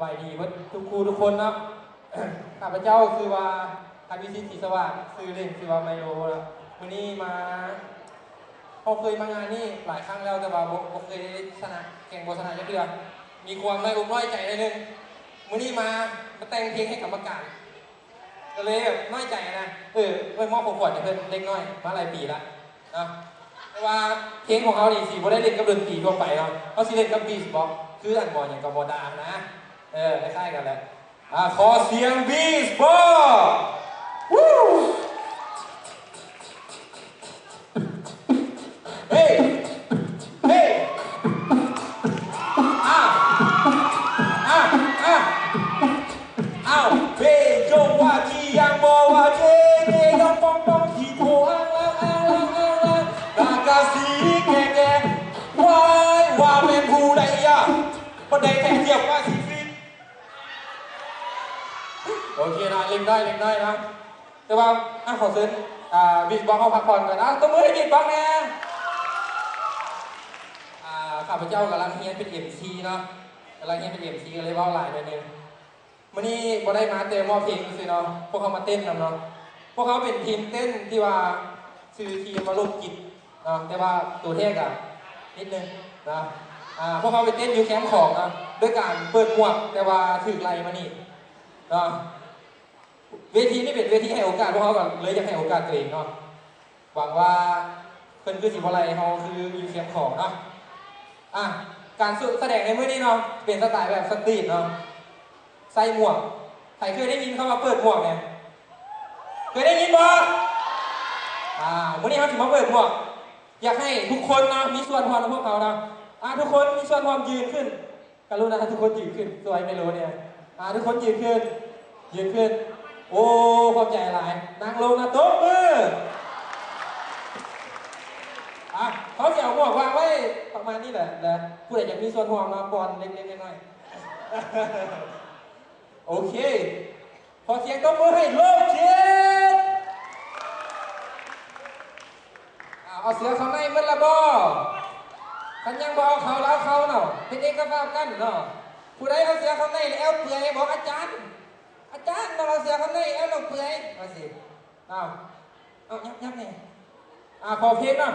บายดีว่าทุกครูทุกคนเนาะ ข้าพเจ้าคือว่าอภิสิทธิ์ศรีสว่างซื้อเล่นคือว่าไมโลนะวันนี้มาเขาเคยมางานนี่หลายครั้งแล้วแต่ว่าผมเคยชนะแข่งโฆษณาเยอะมีความไม่อกน้อยใจนิดนึงวันนี้มาแต่งเพลงให้กรรมการก็เลยแบบน้อยใจนะไว้มอบของขวัญให้เพื่อนเล็กน้อยมาหลายปีละนะแต่ว่าเพลงของเขานี่สิบ่ได้เล่นกับดนตรีทั่วไปเนาะเขาสิเล่นกับบีทบ็อกซ์คืออันบอลอย่างกับบอดานะคล้ายๆกันแหละขอเสียงบีทบ็อกซ์วู้เฮ้เฮ้อ้าวอ้าวอ้าวอ้าวเฮ้ยงว่าที่ยังบอกว่าเจ๊เจ๊ยังปองปองที่โผล่นากาสีแก่แก่ว่าเป็นผู้ใดอ่ะคนใดแต่เทียบว่าสิฟิตโอเคนะเล่นได้นะแต่ว่าขอเชิญบีทบ็อกซ์เขาพักผ่อนก่อนนะตัวมือให้บีทบ็อกซ์เนี่ยข้าพเจ้ากำลังเฮียนเป็น MC เนาะกำลังเฮียนเป็น MC ก็เลยเว้าหลายหน่อยนึงวันนี้บ่ได้มาเต้นมอเพลงสิเนาะพวกเขามาเต้นกันเนาะพวกเขาเป็นทีมเต้นที่ว่าชื่อทีมมาลงกิจเนาะแต่ว่าตัวเทกอะนิดนึงนะพวกเขาไปเต้นอยู่แคมป์ของนะด้วยการเปิดหมวกแต่ว่าถือไล่มานี่เนาะเวทีนี่เป็นเวทีให้โอกาสพวกเขาก่อนเลยอยากให้โอกาสตัวเองเนาะหวังว่าเพิ่นคือสิบ่ไล่เขาคืออยู่แคมป์ของเนาะการแสดงในมื้อนี้เนาะเป็นสไตล์แบบสตรีทเนาะใส่หมวกใครเคยได้ยินเขามาเปิดหมวกเนี่ยเคยได้ยินบ่มื้อนี้เขาถึงมาเปิดหมวกอยากให้ทุกคนนะมีส่วนร่วมกับพวกเขานะทุกคนมีส่วนร่วมยืนขึ้นกรุณาทุกคนยืนขึ้นสวยไม่รู้เนี่ยทุกคนยืนขึ้นโอ้ความใจหลายนั่งลงนะโต๊ะมือเขาจะเอาหมวกวางไว้ประมาณนี้แหละนะผู้ใดอยากมีส่วนร่วมมาบอลเล็กๆน้อยๆโอเคขอเสียงตบมือให้โลกเจ็ดเอาเสือเขาในมันละบ่ขันยังบ่เอาเขาแล้วเขาเนาะเป็นเอกภาพกันเนาะผู้ใดเอาเสือเขาในแล้วเปื่อยบอกอาจารย์ต้องเอาเสือเขาในแล้วเปื่อยมาสิเอายับเนี่ยขอเพลงเนาะ